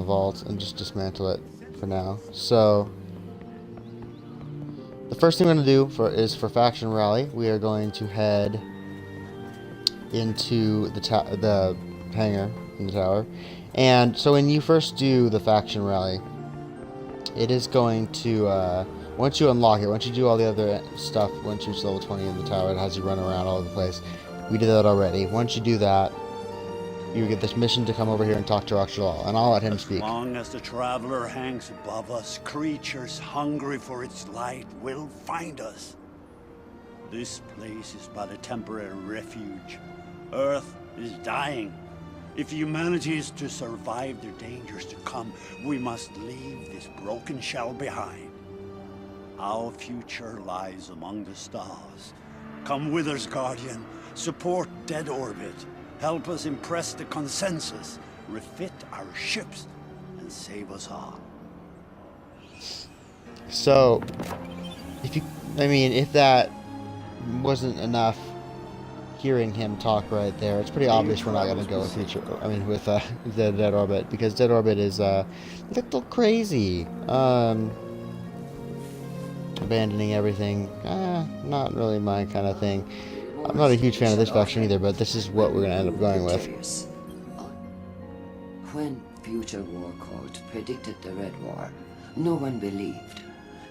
the vault and just dismantle it for now. So the first thing we're going to do is for faction rally, we are going to head into the hangar in the tower. And so when you first do the faction rally, it is going to, once you unlock it, once you do all the other stuff, once you reach level 20 in the tower, it has you run around all over the place. We did that already. Once you do that, you get this mission to come over here and talk to Rockjalal, and I'll let him speak. As long as the Traveler hangs above us, creatures hungry for its light will find us. This place is but a temporary refuge. Earth is dying. If humanity is to survive the dangers to come, we must leave this broken shell behind. Our future lies among the stars. Come with us, Guardian. Support Dead Orbit. Help us impress the consensus, refit our ships, and save us all. So, if that wasn't enough, hearing him talk right there, it's pretty obvious we're not going to go with with Dead Orbit, because Dead Orbit is a little crazy. Abandoning everything, not really my kind of thing. I'm not a huge fan of this faction either, but this is what we're going to end up going with. When Future War Code predicted the Red War, no one believed.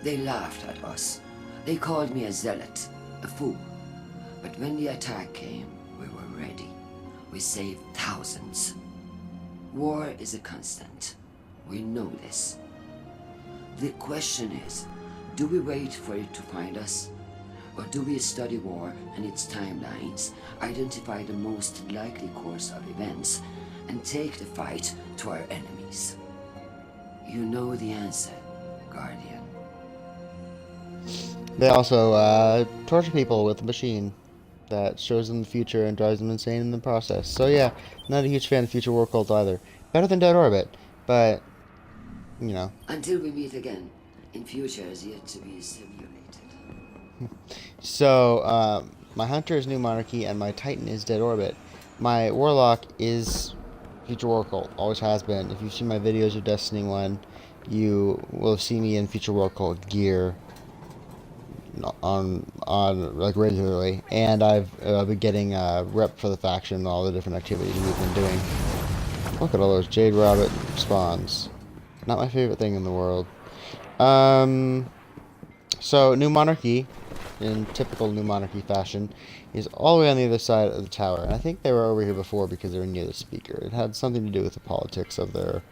They laughed at us. They called me a zealot, a fool. But when the attack came, we were ready. We saved thousands. War is a constant. We know this. The question is, do we wait for it to find us? Or do we study war and its timelines, identify the most likely course of events, and take the fight to our enemies? You know the answer, Guardian. They also torture people with a machine that shows them the future and drives them insane in the process. So yeah, not a huge fan of Future War Cult either. Better than Dead Orbit, but, you know. Until we meet again, in future is yet to be simulated. So, my Hunter is New Monarchy, and my Titan is Dead Orbit. My Warlock is Future War Cult, always has been. If you've seen my videos of Destiny 1, you will see me in Future War Cult gear on like regularly, and I've been getting rep for the faction and all the different activities we've been doing. Look at all those Jade Rabbit spawns. Not my favorite thing in the world. So New Monarchy, in typical New Monarchy fashion, is all the way on the other side of the tower. And I think they were over here before because they were near the speaker. It had something to do with the politics of their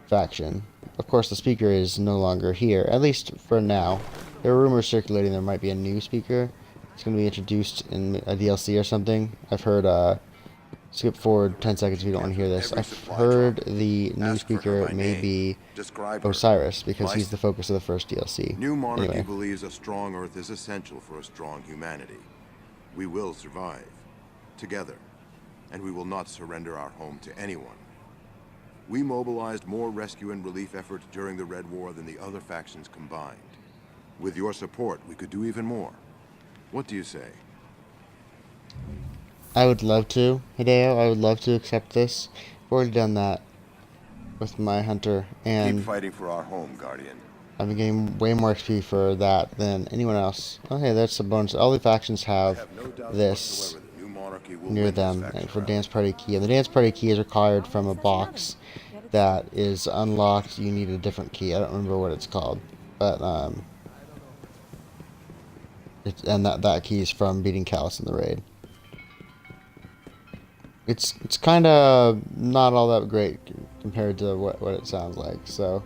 faction. Of course, the speaker is no longer here, at least for now. There are rumors circulating there might be a new speaker. It's going to be introduced in a DLC or something. I've heard, skip forward 10 seconds if you don't want to hear this. I've heard the new speaker may be Osiris, because he's the focus of the first DLC. New Monarchy Anyway. believes a strong Earth is essential for a strong humanity. We will survive, together, and we will not surrender our home to anyone. We mobilized more rescue and relief efforts during the Red War than the other factions combined. With your support, we could do even more. What do you say? I would love to, Hideo. I would love to accept this. I've already done that with my Hunter, and Keep fighting for our home, Guardian. I've been getting way more XP for that than anyone else. Okay, that's a bonus. All the factions have this near them for Dance Party Key. And the Dance Party Key is required from a box that is unlocked. You need a different key. I don't remember what it's called. But, that key is from beating Callus in the raid. It's kind of not all that great compared to what it sounds like, so.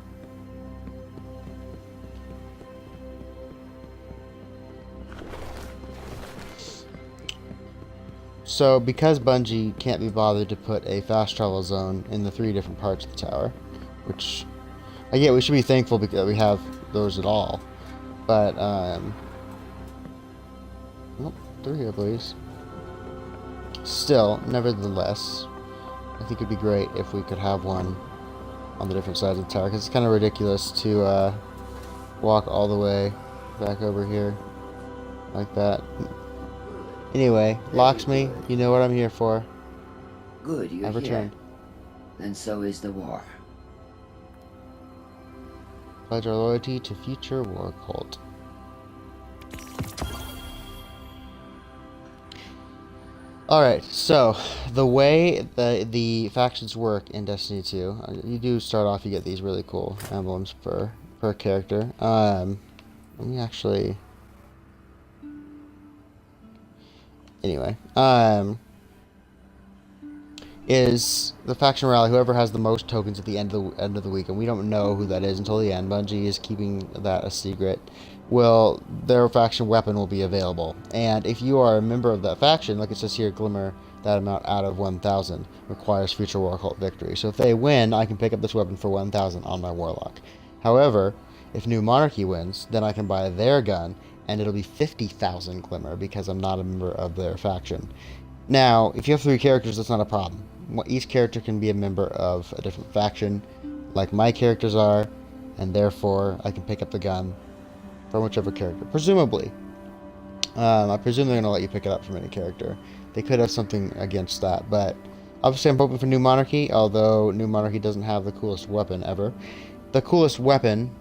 So, because Bungie can't be bothered to put a fast travel zone in the 3 different parts of the tower, which, again, we should be thankful because we have those at all. But, nope, through here, please. Still, nevertheless, I think it'd be great if we could have one on the different sides of the tower, because it's kind of ridiculous to walk all the way back over here like that. Anyway, Locksme, you know what I'm here for. Good, you're I've here. returned. And so is the war. Pledge our loyalty to future war cult. Alright, so the way the factions work in Destiny 2, you do start off, you get these really cool emblems per character. Let me actually... Anyway, is the faction rally, whoever has the most tokens at the end of the week, and we don't know who that is until the end. Bungie is keeping that a secret. Well, their faction weapon will be available, and if you are a member of that faction, like it says here, Glimmer, that amount out of 1,000 requires future war cult victory. So if they win, I can pick up this weapon for 1,000 on my warlock. However, if New Monarchy wins, then I can buy their gun, and it'll be 50,000 Glimmer because I'm not a member of their faction. Now, if you have 3 characters, that's not a problem. Each character can be a member of a different faction, like my characters are, and therefore I can pick up the gun from whichever character. Presumably. I presume they're going to let you pick it up from any character. They could have something against that, but obviously I'm hoping for New Monarchy, although New Monarchy doesn't have the coolest weapon ever. The coolest weapon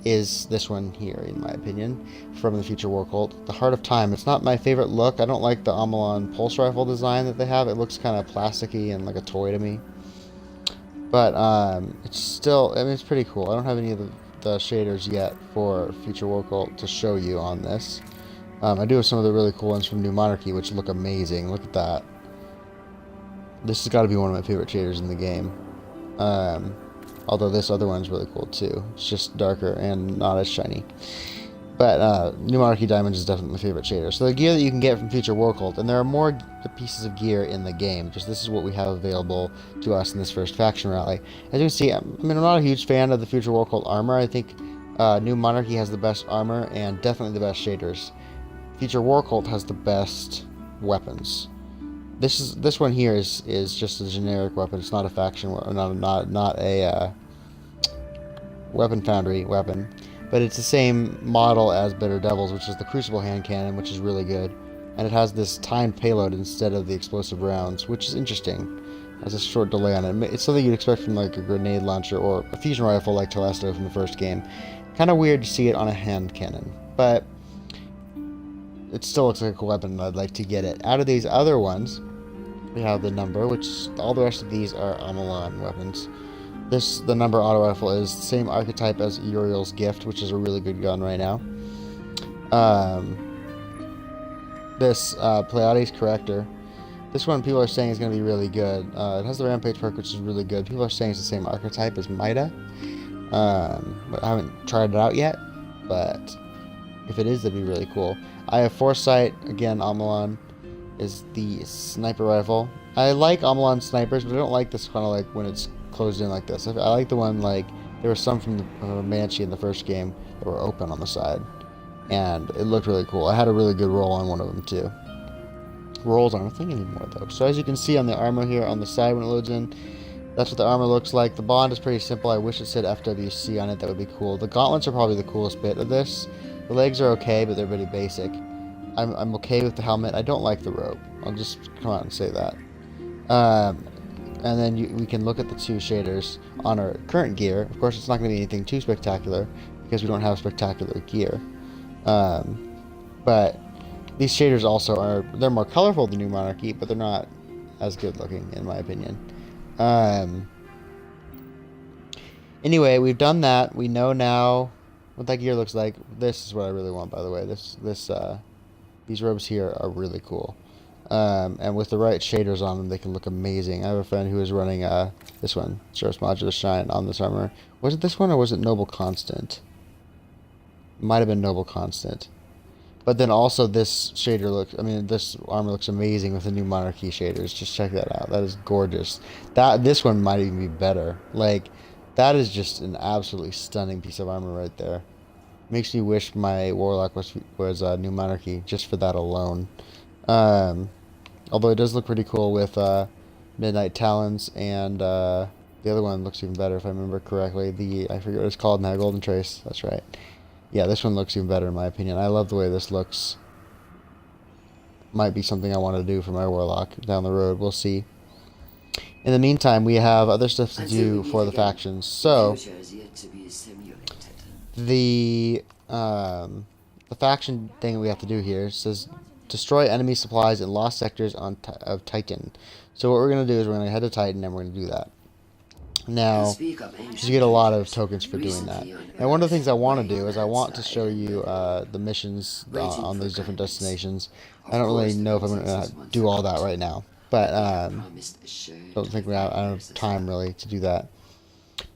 is this one here, in my opinion, from the Future War Cult, the Heart of Time. It's not my favorite look. I don't like the Amalon pulse rifle design that they have. It looks kind of plasticky and like a toy to me. But it's still, I mean, it's pretty cool. I don't have any of the shaders yet for Future War Cult to show you on this. I do have some of the really cool ones from New Monarchy, which look amazing. Look at that. This has got to be one of my favorite shaders in the game. Although this other one's really cool too. It's just darker and not as shiny. But New Monarchy Diamonds is definitely my favorite shader. So the gear that you can get from Future War Cult, and there are more pieces of gear in the game. Just this is what we have available to us in this first faction rally. As you can see, I'm not a huge fan of the Future War Cult armor. I think New Monarchy has the best armor and definitely the best shaders. Future War Cult has the best weapons. This one here is just a generic weapon. It's not a faction, not a weapon foundry weapon, but it's the same model as Bitter Devils, which is the Crucible hand cannon, which is really good, and it has this timed payload instead of the explosive rounds, which is interesting. It has a short delay on it. It's something you'd expect from like a grenade launcher or a fusion rifle like Telesto from the first game. Kind of weird to see it on a hand cannon, but it still looks like a cool weapon, and I'd like to get it. Out of these other ones, we have the number, which all the rest of these are Amalon weapons. The number auto rifle is the same archetype as Uriel's Gift, which is a really good gun right now. This Pleiades Corrector, this one people are saying is going to be really good. It has the Rampage perk, which is really good. People are saying it's the same archetype as Mida. But I haven't tried it out yet, but if it is, that'd be really cool. I have Foresight, again, Amalon is the sniper rifle. I like Amalon snipers, but I don't like this kind of like when it's closed in like this. I like the one like there were some from the Banshee in the first game that were open on the side, and it looked really cool. I had a really good roll on one of them too. Rolls aren't a thing anymore though. So as you can see on the armor here on the side when it loads in, that's what the armor looks like. The bond is pretty simple. I wish it said FWC on it. That would be cool. The gauntlets are probably the coolest bit of this. The legs are okay, but they're pretty basic. I'm okay with the helmet. I don't like the robe. I'll just come out and say that. And then we can look at the 2 shaders on our current gear. Of course, it's not going to be anything too spectacular because we don't have spectacular gear. But these shaders also they're more colorful than New Monarchy, but they're not as good looking in my opinion. Anyway, we've done that. We know now what that gear looks like. This is what I really want, by the way. These robes here are really cool. And with the right shaders on them, they can look amazing. I have a friend who is running this one, Service Modular Shine, on this armor. Was it this one or was it Noble Constant? Might have been Noble Constant. But then also this this armor looks amazing with the New Monarchy shaders. Just check that out. That is gorgeous. This one might even be better. Like, that is just an absolutely stunning piece of armor right there. Makes me wish my Warlock was New Monarchy just for that alone. Although it does look pretty cool with Midnight Talons, and the other one looks even better if I remember correctly. I forget what it's called now, Golden Trace. That's right. Yeah, this one looks even better in my opinion. I love the way this looks. Might be something I want to do for my Warlock down the road. We'll see. In the meantime, we have other stuff to Until do we meet for the again, factions. So, the future is yet to be simulated. the faction thing we have to do here says destroy enemy supplies in lost sectors of Titan. So what we're going to do is we're going to head to Titan and we're going to do that. Now, Speak of you ancient get a lot of treasures, tokens for doing that. recently unearthed And one of the things I want to by do is I want to show human's you eye. the missions Waiting on for these different guidance. destinations. Of I don't really course, the know if I'm princess going is to once do all that out. right now. But Promised a shared don't think I don't have years as time well. really to do that.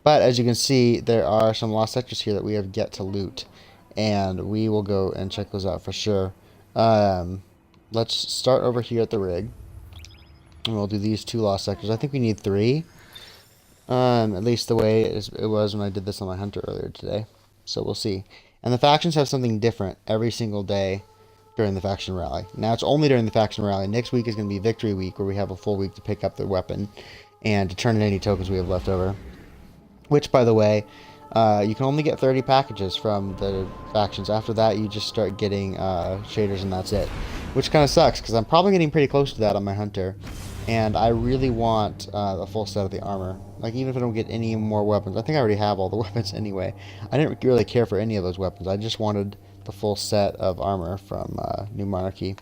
But as you can see, there are some lost sectors here that we have yet to loot. And we will go and check those out for sure. Let's start over here at the rig. And we'll do these 2 lost sectors. I think we need 3. At least the way it was when I did this on my hunter earlier today. So we'll see. And the factions have something different every single day during the faction rally. Now it's only during the faction rally. Next week is going to be victory week, where we have a full week to pick up the weapon and to turn in any tokens we have left over. Which, by the way, you can only get 30 packages from the factions. After that, you just start getting shaders, and that's it. Which kind of sucks, because I'm probably getting pretty close to that on my hunter. And I really want a full set of the armor. Like, even if I don't get any more weapons. I think I already have all the weapons anyway. I didn't really care for any of those weapons. I just wanted the full set of armor from New Monarchy.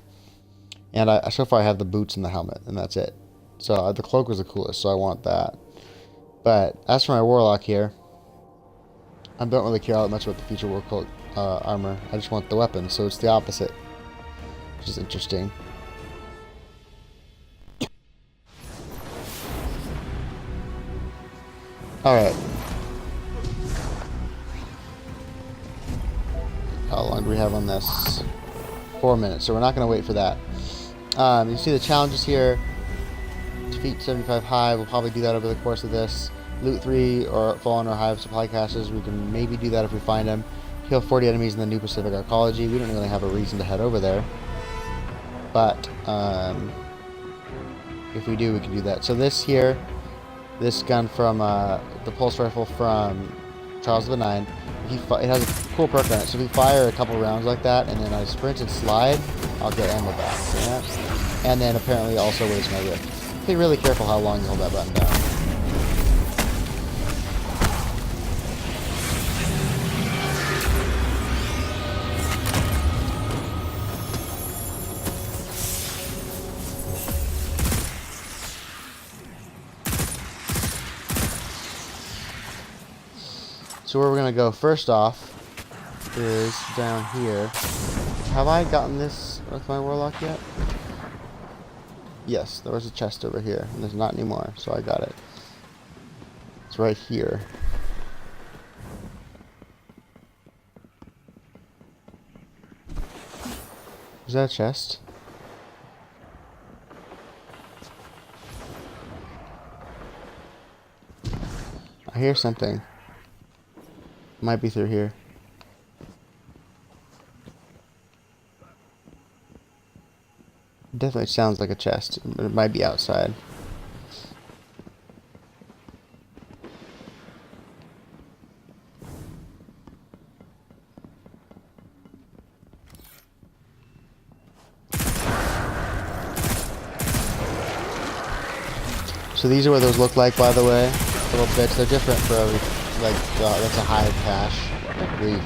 And so far I have the boots and the helmet, and that's it. So the cloak was the coolest, so I want that. But as for my warlock here, I don't really care all that much about the future war cloak armor. I just want the weapon, so it's the opposite. Which is interesting. Alright. How long do we have on this? 4 minutes, so we're not going to wait for that. You see the challenges here. Defeat 75 hive. We'll probably do that over the course of this. Loot 3 or fallen or hive supply caches. We can maybe do that if we find them. Kill 40 enemies in the New Pacific Arcology. We don't really have a reason to head over there. But if we do, we can do that. So this here, this gun from the pulse rifle from Charles of the Nine, it has a cool perk on it. So if we fire a couple rounds like that, and then I sprint and slide, I'll get ammo back. See that? And then apparently also waste my rift. Be really careful how long you hold that button down. So where we're going to go first off is down here. Have I gotten this with my warlock yet? Yes, there was a chest over here, and there's not anymore, so I got it. It's right here. Is that a chest? I hear something. Might be through here. Definitely sounds like a chest, but it might be outside. So these are what those look like, by the way. Little bits. They're different for every, like, that's a hive cache, I believe.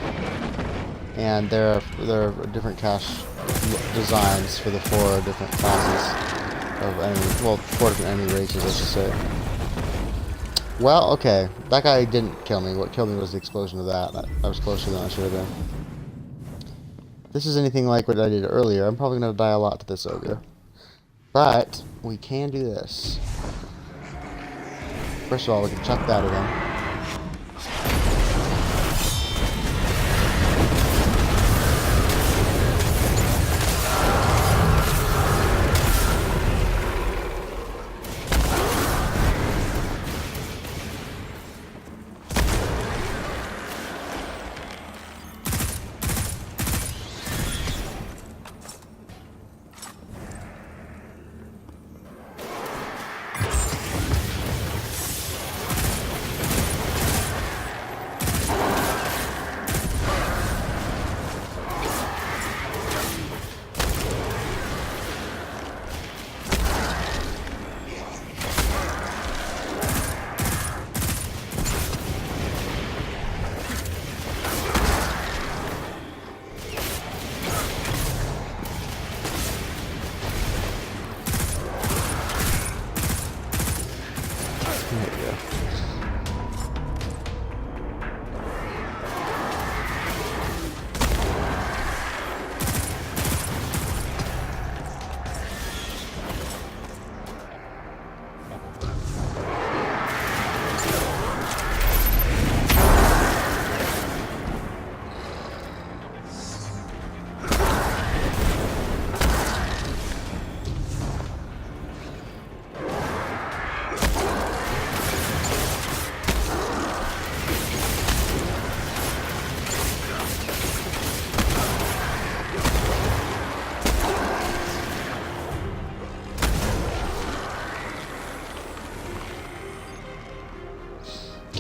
And there are different cache designs for the 4 different classes of enemy, well, 4 different enemy races, I should say. Well, okay, that guy didn't kill me. What killed me was the explosion of that. I was closer than I should have been. If this is anything like what I did earlier, I'm probably going to die a lot to this ogre. But we can do this. First of all, we can chuck that at him.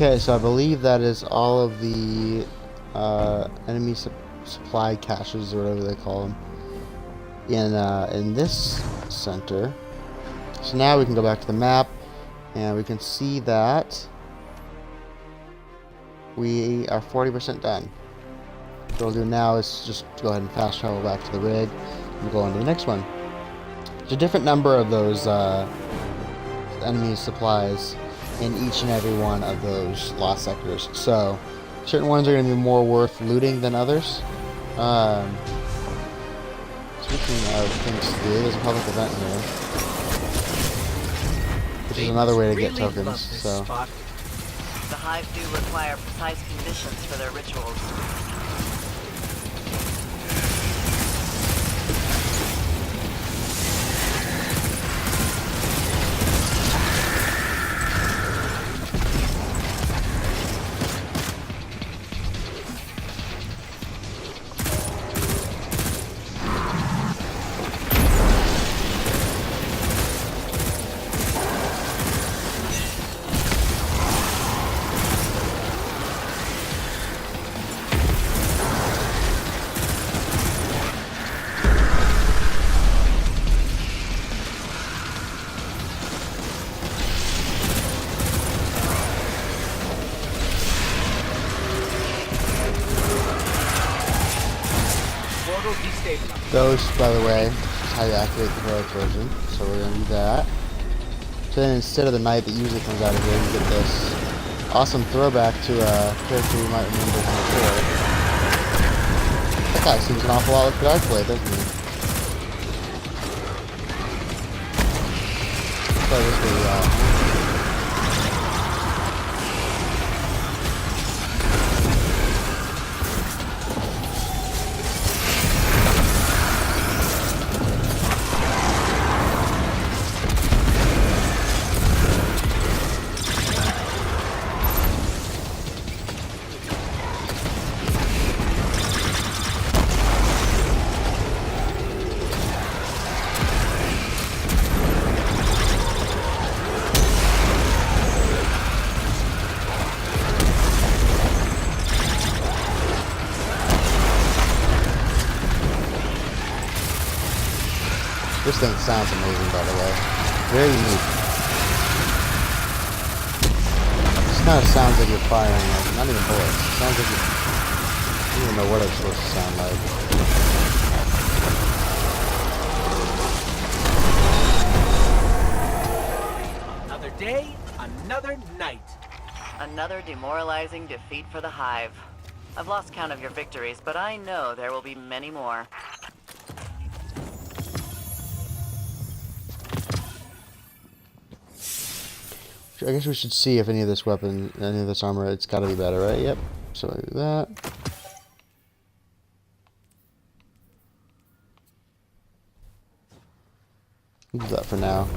Okay, so I believe that is all of the enemy supply caches, or whatever they call them, in this center. So now we can go back to the map, and we can see that we are 40% done. What we'll do now is just go ahead and fast travel back to the rig, and we'll go on to the next one. There's a different number of those enemy supplies in each and every one of those lost sectors. So, certain ones are going to be more worth looting than others. Speaking of things to do, there's a public event here, which is another way to get tokens. So, the Hive do require precise conditions for their rituals. those, by the way, is how you activate the heroic version. So we're going to do that. So then instead of the knight that usually comes out of here, you get this awesome throwback to a character you might remember from before. That guy seems an awful lot like the I played, doesn't he? Let's try this really out. This thing sounds amazing, by the way. Very unique. This kind of sounds like you're firing, like, not even bullets. It sounds like you don't even know what it's supposed to sound like. Another day, another night. Another demoralizing defeat for the Hive. I've lost count of your victories, but I know there will be many more. I guess we should see if any of this weapon, any of this armor, it's got to be better, right? Yep. So I do that. We'll do that for now.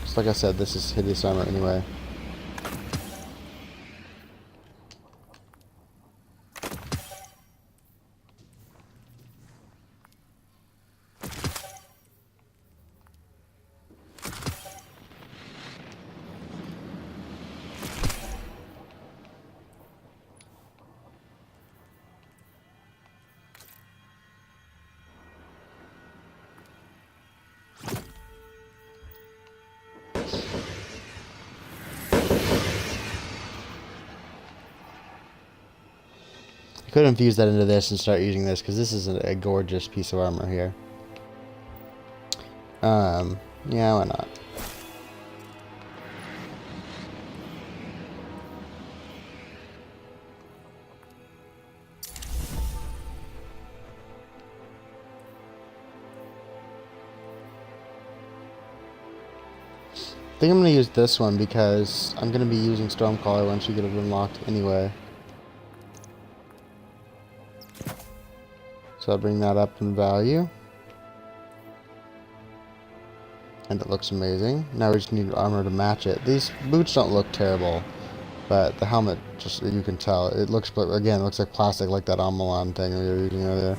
Just like I said, this is hideous armor anyway. I could infuse that into this and start using this, because this is a gorgeous piece of armor here. Yeah, why not? I think I'm going to use this one because I'm going to be using Stormcaller once you get it unlocked anyway. So I'll bring that up in value. And it looks amazing. Now we just need armor to match it. These boots don't look terrible, but the helmet, just you can tell, it looks, again, it looks like plastic, like that Amalon thing we were using earlier.